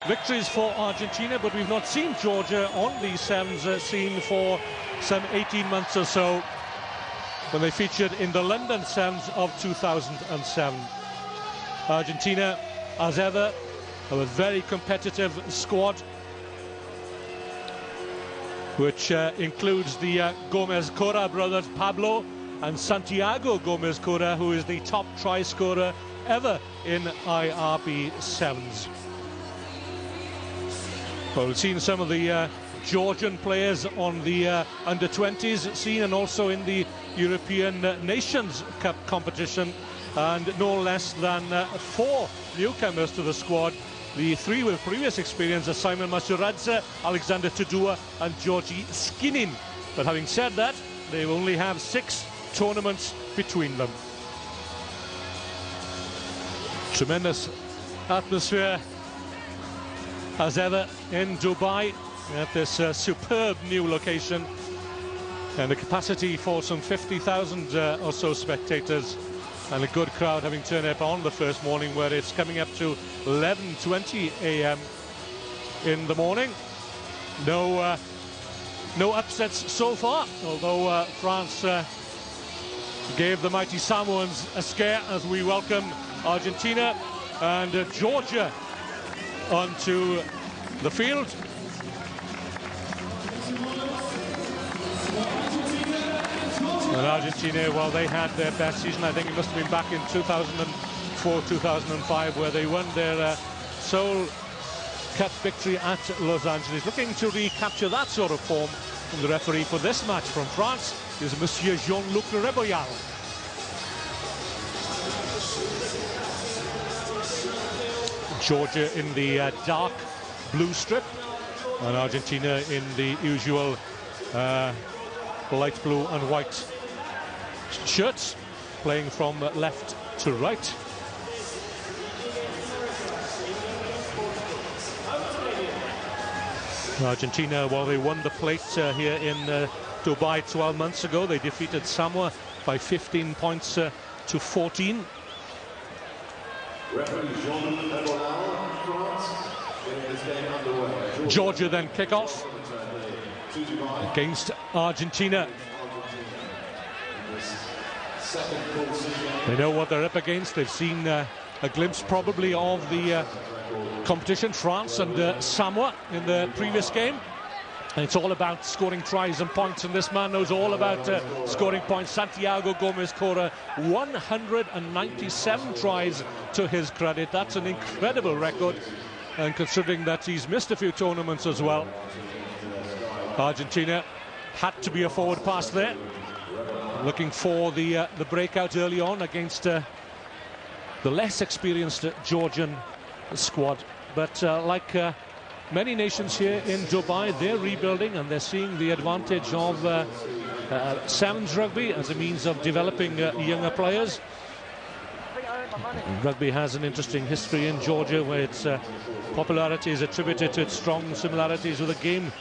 Victories for Argentina, but we've not seen Georgia on the sevens scene for some 18 months or so, when they featured in the London Sevens of 2007. Argentina, as ever, have a very competitive squad, which includes the Gomez-Cora brothers, Pablo and Santiago Gomez-Cora, who is the top try scorer ever in IRB sevens. Well, we've seen some of the Georgian players on the under-20s scene, and also in the European Nations Cup competition, and no less than 4 newcomers to the squad. The 3 with previous experience are Simon Masuradze, Alexander Tudua and Georgi Skinin. But having said that, they only have 6 tournaments between them. Tremendous atmosphere as ever in Dubai at this superb new location, and a capacity for some 50,000 or so spectators, and a good crowd having turned up on the first morning, where it's coming up to 11:20 a.m. in the morning. No upsets so far, although France gave the mighty Samoans a scare as we welcome Argentina and Georgia onto the field. And Argentina, well, they had their best season. I think it must have been back in 2004-2005, where they won their sole cup victory at Los Angeles. Looking to recapture that sort of form. And the referee for this match from France is Monsieur Jean-Luc Reboyal. Georgia in the dark blue strip, and Argentina in the usual light blue and white shirts, playing from left to right. Argentina, well, they won the plate here in Dubai 12 months ago. They defeated Samoa by 15 points to 14. Georgia then kick off against Argentina. They know what they're up against. They've seen a glimpse probably of the competition, France and Samoa, in the previous game. And it's all about scoring tries and points, and this man knows all about scoring points. Santiago Gomez-Cora, 197 tries to his credit. That's an incredible record, and considering that he's missed a few tournaments as well. Argentina had to be a forward pass there, looking for the breakout early on against the less experienced Georgian squad. But like many nations here in Dubai, they're rebuilding, and they're seeing the advantage of sevens rugby as a means of developing younger players. Rugby has an interesting history in Georgia, where its popularity is attributed to its strong similarities with a game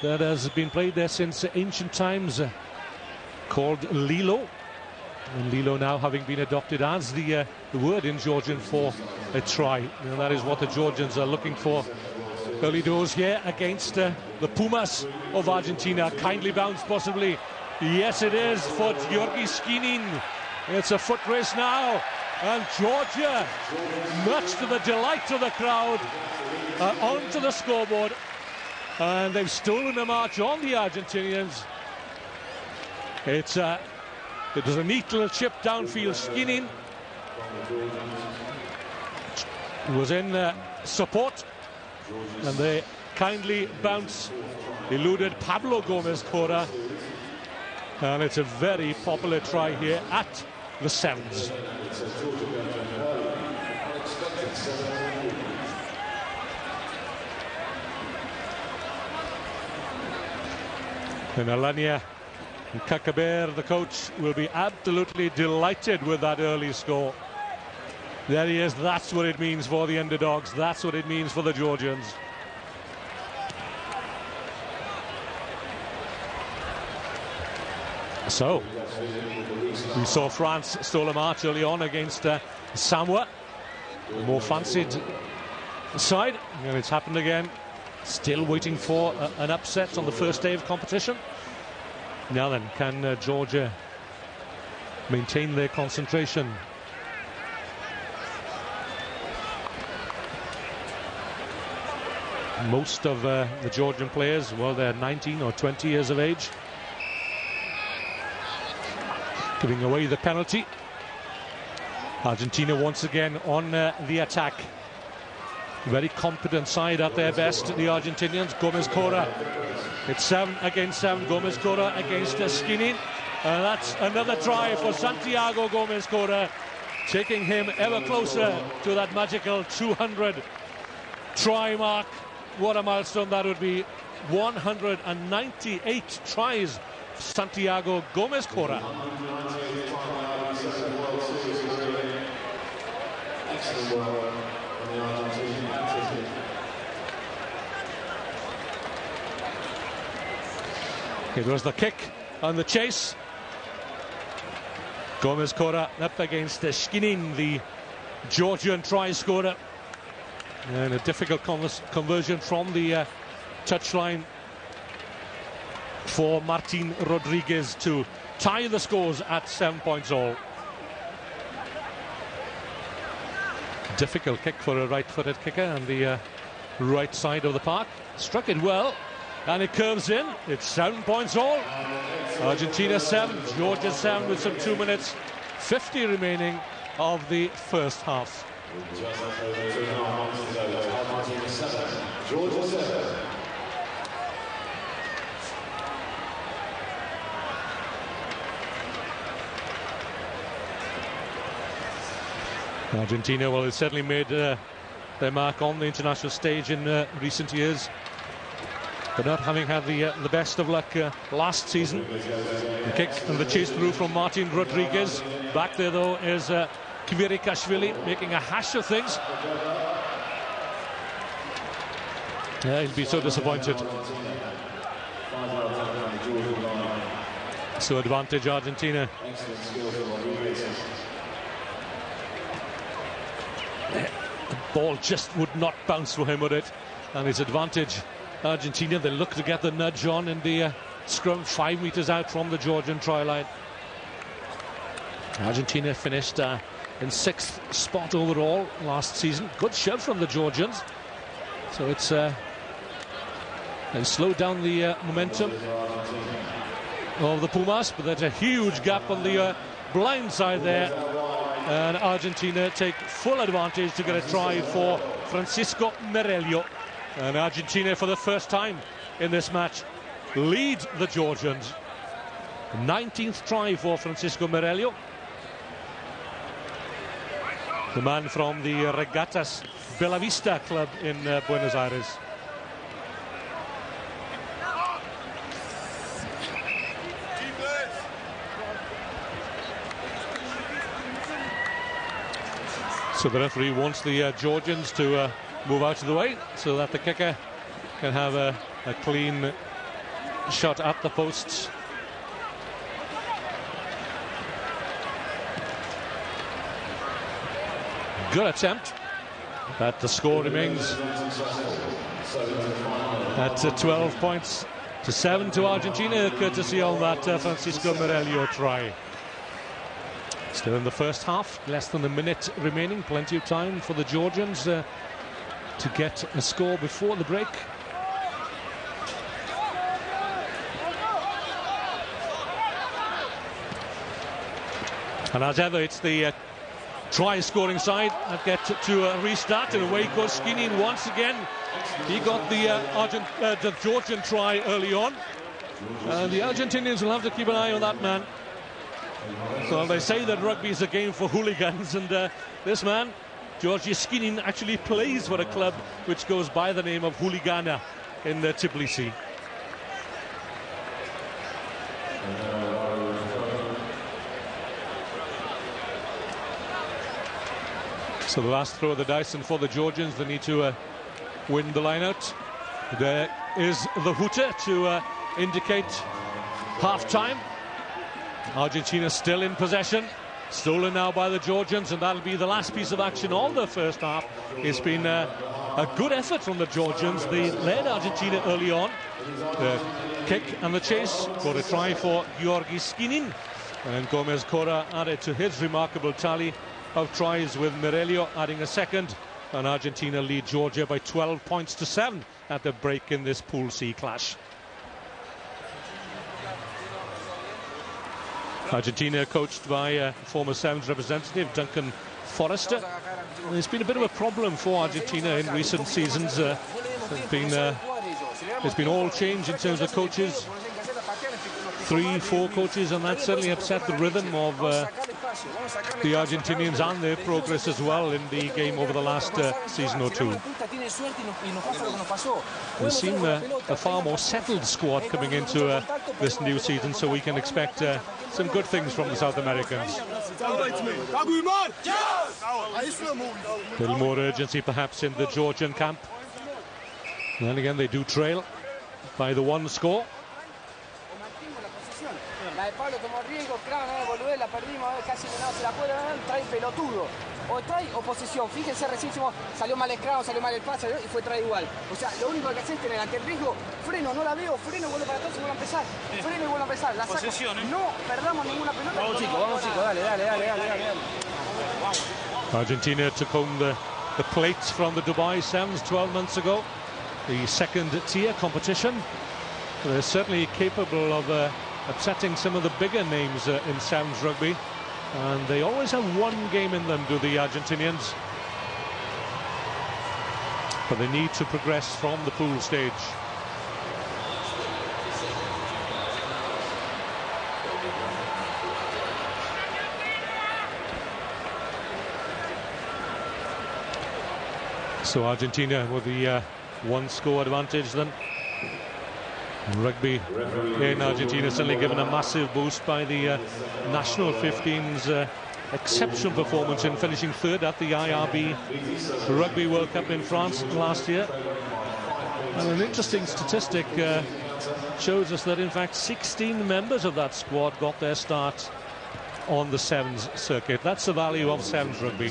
that has been played there since ancient times, called Lilo. And Lilo now having been adopted as the word in Georgian for a try. And that is what the Georgians are looking for. Early doors here against the Pumas of Argentina. Kindly bounce possibly. Yes, it is for Georgi Skinin. It's a foot race now. And Georgia, much to the delight of the crowd, onto the scoreboard. And they've stolen a march on the Argentinians. It was a neat little chip downfield. Skinin was in support, and they kindly bounce eluded Pablo Gomez-Cora, and it's a very popular try here at the sevens. And Alania Kakaber, the coach, will be absolutely delighted with that early score. There he is. That's what it means for the underdogs. That's what it means for the Georgians. So, we saw France stole a march early on against Samoa. The more fancied side, and it's happened again. Still waiting for an upset on the first day of competition. Now then, can Georgia maintain their concentration? Most of the Georgian players, well, they're 19 or 20 years of age. Giving away the penalty. Argentina once again on the attack. Very competent side at their best, the Argentinians. Gomez Cora. It's 7 against 7. Gomez Cora against Skinin. And that's another try for Santiago Gomez Cora, taking him ever closer to that magical 200 try mark. What a milestone that would be. 198 tries, Santiago Gomez Cora. It was the kick on the chase. Gomez Cora up against Skinin, the Georgian try scorer. And a difficult conversion from the touchline for Martin Rodriguez to tie the scores at 7 points all. Difficult kick for a right-footed kicker on the right side of the park. Struck it well, and it curves in. It's 7 points all. Argentina 7, Georgia 7 with some 2 minutes 50 remaining of the first half. Argentina, well, it's certainly made their mark on the international stage in recent years, but not having had the best of luck last season. The kick and the chase through from Martin Rodriguez. Back there, though, is Kvirikashvili making a hash of things. Yeah, he'll be so disappointed. So advantage Argentina. The ball just would not bounce for him, would it? And it's advantage Argentina. They look to get the nudge on in the scrum 5 meters out from the Georgian try line. Argentina finished in 6th spot overall last season. Good shove from the Georgians. So it's they slowed down the momentum of the Pumas, but there's a huge gap on the blind side there, and Argentina take full advantage to get a try for Francisco Merello. And Argentina, for the first time in this match, lead the Georgians. 19th try for Francisco Merello, the man from the Regatas Bellavista club in Buenos Aires. So the referee wants the Georgians to move out of the way so that the kicker can have a clean shot at the posts. Good attempt, but the score remains at 12 points to 7 to Argentina, courtesy of that Francisco Merello try. Still in the first half, less than a minute remaining, plenty of time for the Georgians to get a score before the break. And as ever, it's the try-scoring side that get to restart, and away goes Skinin once again. He got the Georgian try early on, and the Argentinians will have to keep an eye on that man. So they say that rugby is a game for hooligans, and this man, Georgi Skinin, actually plays for a club which goes by the name of Hooligana in Tbilisi. So the last throw of the dice, and for the Georgians, they need to win the line-out. There is the hooter to indicate half-time. Argentina still in possession, stolen now by the Georgians, and that'll be the last piece of action of the first half. It's been a good effort from the Georgians. They led Argentina early on. The kick and the chase got a try for Georgi Skinin, and Gomez Cora added to his remarkable tally of tries, with Mirelio adding a second, and Argentina lead Georgia by 12 points to 7 at the break in this Pool C clash. Argentina coached by former Sevens representative Duncan Forrester. It's been a bit of a problem for Argentina in recent seasons. It's been all change in terms of coaches, 3-4 coaches, and that certainly upset the rhythm of the Argentinians and their progress as well in the game over the last season or two. They seem a far more settled squad coming into this new season, so we can expect some good things from the South Americans. A little more urgency perhaps in the Georgian camp. And then again, they do trail by the 1 score. La de Pablo tomó riesgo, claro, no devolver, la perdimos, casi no se la puede dar, trae pelotudo. O trae o posición. Fíjense, recién salió mal el cráneo, salió mal el pase y fue trae igual. O sea, lo único que hace es tener aquel riesgo, freno, no la veo, freno, vuelve para atrás y vuelve a empezar. Freno y vuelve a empezar. La saco. No perdamos ninguna pelota. Vamos chicos, dale. Argentina took home the plates from the Dubai Sevens 12 months ago, the second tier competition. They're certainly capable of upsetting some of the bigger names in Sevens rugby, and they always have one game in them, do the Argentinians, but they need to progress from the pool stage. So Argentina with the 1 score advantage then. Rugby in Argentina certainly given a massive boost by the national 15's exceptional performance in finishing 3rd at the IRB Rugby World Cup in France last year. And an interesting statistic shows us that in fact 16 members of that squad got their start on the Sevens circuit. That's the value of Sevens rugby,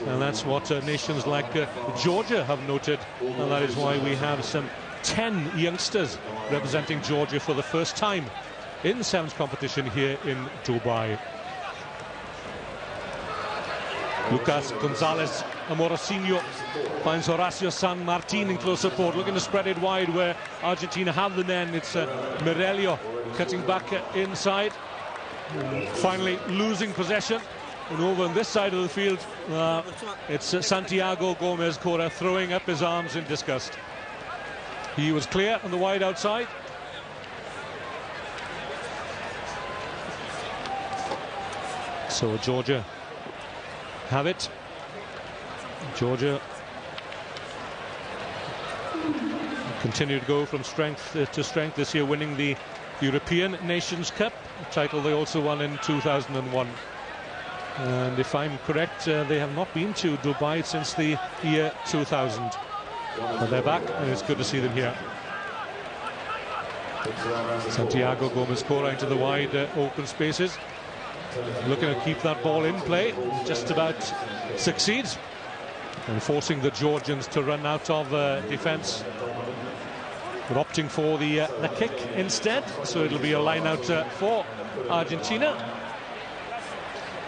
and that's what nations like Georgia have noted, and that is why we have some 10 youngsters representing Georgia for the first time in Sevens competition here in Dubai. Lucas Gonzalez Amorosinho finds Horacio San Martin in close support, looking to spread it wide where Argentina have the men. It's Mirelio cutting back inside, finally losing possession. And over on this side of the field, it's Santiago Gomez Cora throwing up his arms in disgust. He was clear on the wide outside. So Georgia have it. Georgia continue to go from strength to strength this year, winning the European Nations Cup, a title they also won in 2001. And if I'm correct, they have not been to Dubai since the year 2000. But they're back, and it's good to see them here. Santiago Gomez Cora into the wide open spaces, looking to keep that ball in play, just about succeeds, and forcing the Georgians to run out of defence, but opting for the kick instead. So it'll be a line out for Argentina.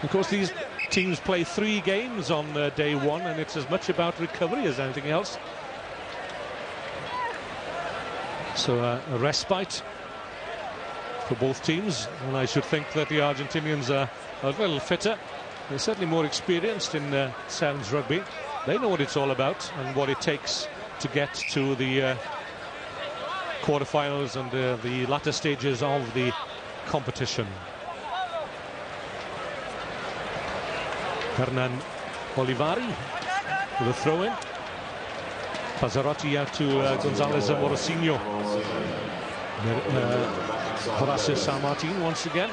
Of course, these teams play 3 games on day 1, and it's as much about recovery as anything else. So a respite for both teams, and I should think that the Argentinians are a little fitter. They're certainly more experienced in Sevens rugby. They know what it's all about and what it takes to get to the quarterfinals and the latter stages of the competition. Hernan Olivari with a throw-in. Pazzarotti out to Gonzalez Amorosinho. Horacio San Martin once again.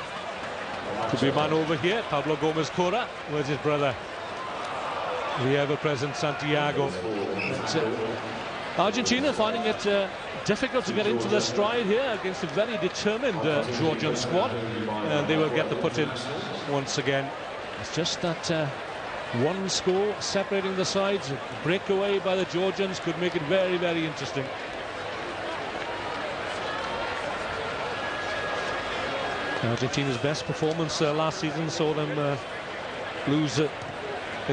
Could be a man over here. Pablo Gomez Cora. Where's his brother? The ever-present Santiago. Argentina finding it difficult to get into their stride here against a very determined Georgian squad. And they will get the put in once again. It's just that One score separating the sides. A breakaway by the Georgians could make it very, very interesting. Argentina's best performance last season saw them lose in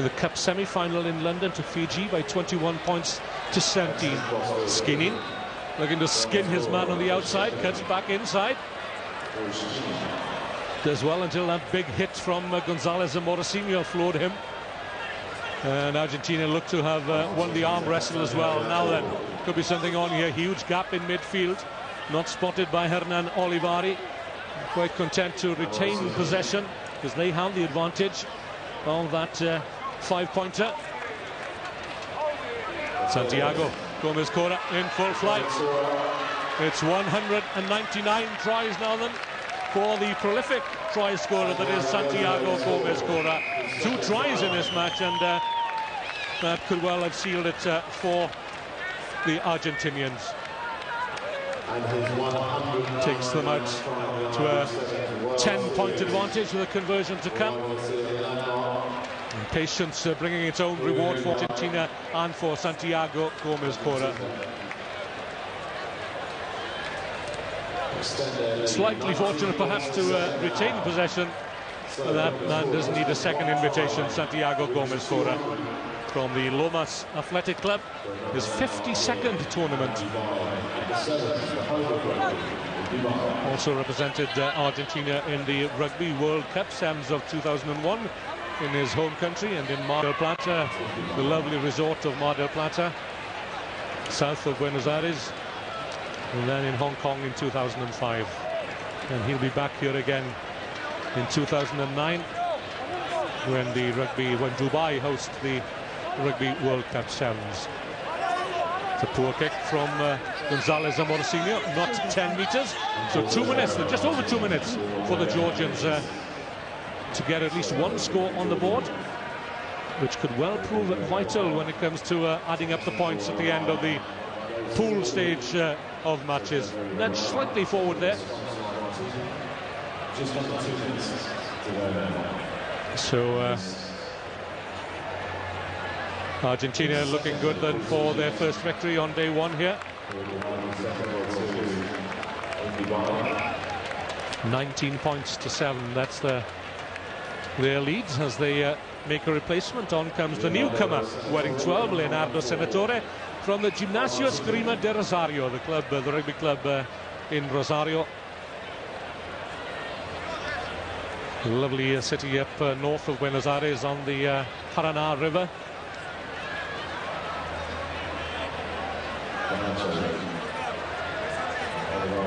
the Cup semi-final in London to Fiji by 21 points to 17. Skinning, looking to skin his man on the outside, cuts back inside. Does well until that big hit from Gonzalez and Morosino floored him. And Argentina look to have won the arm wrestle as well. Now then, could be something on here. Huge gap in midfield. Not spotted by Hernan Olivari. Quite content to retain possession because they have the advantage of that five-pointer. Santiago Gomez Cora in full flight. It's 199 tries now then for the prolific try scorer that is Santiago Gomez Cora. 2 tries in this match, and that could well have sealed it for the Argentinians. Takes them out to a 10-point advantage with a conversion to come. And patience bringing its own reward for Argentina and for Santiago Gomez Cora. Slightly fortunate perhaps to retain possession. That man doesn't need a second invitation. Santiago Gomez Cora from the Lomas Athletic Club, his 52nd tournament. Also represented Argentina in the Rugby World Cup semis of 2001 in his home country and in Mar del Plata, the lovely resort of Mar del Plata, south of Buenos Aires, and then in Hong Kong in 2005. And he'll be back here again in 2009 when Dubai hosts the Rugby World Cup semis. It's a poor kick from Gonzalez and Morosino, not 10 meters, so 2 minutes, just over 2 minutes for the Georgians to get at least one score on the board, which could well prove vital when it comes to adding up the points at the end of the pool stage of matches. And then slightly forward there. So Argentina looking good then for their first victory on day one here. 19 points to 7. That's their lead as they make a replacement. On comes the newcomer wearing 12, Leonardo Senatore, from the Gimnasio Esgrima de Rosario, the club, the rugby club in Rosario. Lovely city up north of Buenos Aires on the Paraná River.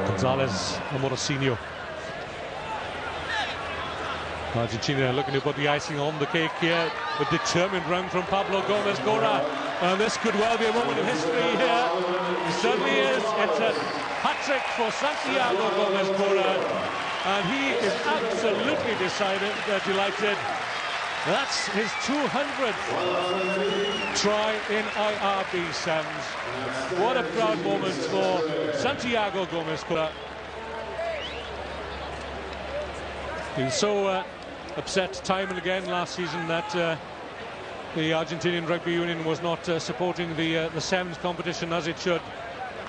Gonzalez and Morosino. Argentina looking to put the icing on the cake here. A determined run from Pablo Gomez Cora. And this could well be a moment of history here. It certainly is. It's a hat-trick for Santiago Gomez Cora. And he is absolutely delighted. That's his 200th try in IRB semis. What a proud moment for Santiago Gomez Cora. He was so upset time and again last season that the Argentinian Rugby Union was not supporting the semis competition as it should.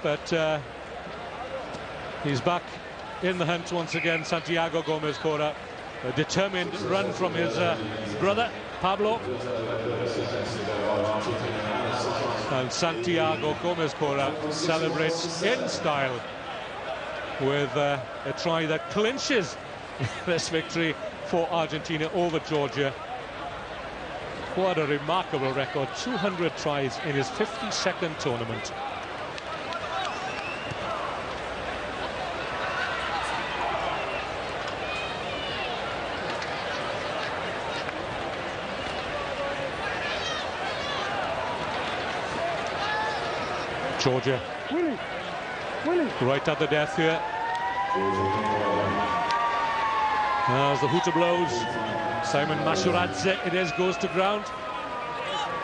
But he's back in the hunt once again, Santiago Gomez Cora. A determined run from his brother, Pablo. And Santiago Gomez Cora celebrates in style with a try that clinches this victory for Argentina over Georgia. What a remarkable record. 200 tries in his 52nd tournament. Georgia right at the death here. As the hooter blows, Simon Mashuradze, it is, goes to ground.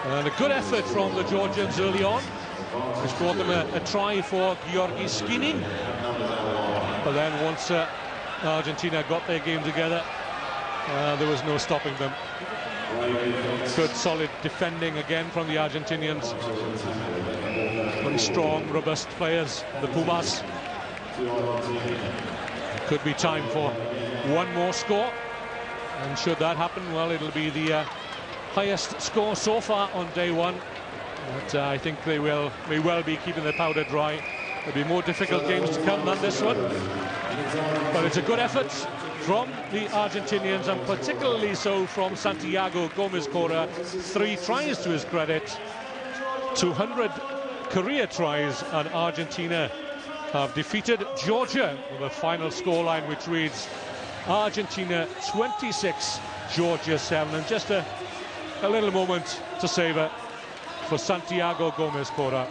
And a good effort from the Georgians early on, which brought them a try for Georgi Skinning. But then once Argentina got their game together, there was no stopping them. Good solid defending again from the Argentinians. Very strong, robust players, the Pumas. Could be time for one more score, and should that happen, well, it'll be the highest score so far on day one. But I think they may well be keeping their powder dry. There'll be more difficult games to come than this one. But it's a good effort from the Argentinians, and particularly so from Santiago Gomez-Cora. 3 tries to his credit. 200 career tries, and Argentina have defeated Georgia with a final scoreline which reads Argentina 26, Georgia 7. And just a little moment to savour for Santiago Gomez-Cora.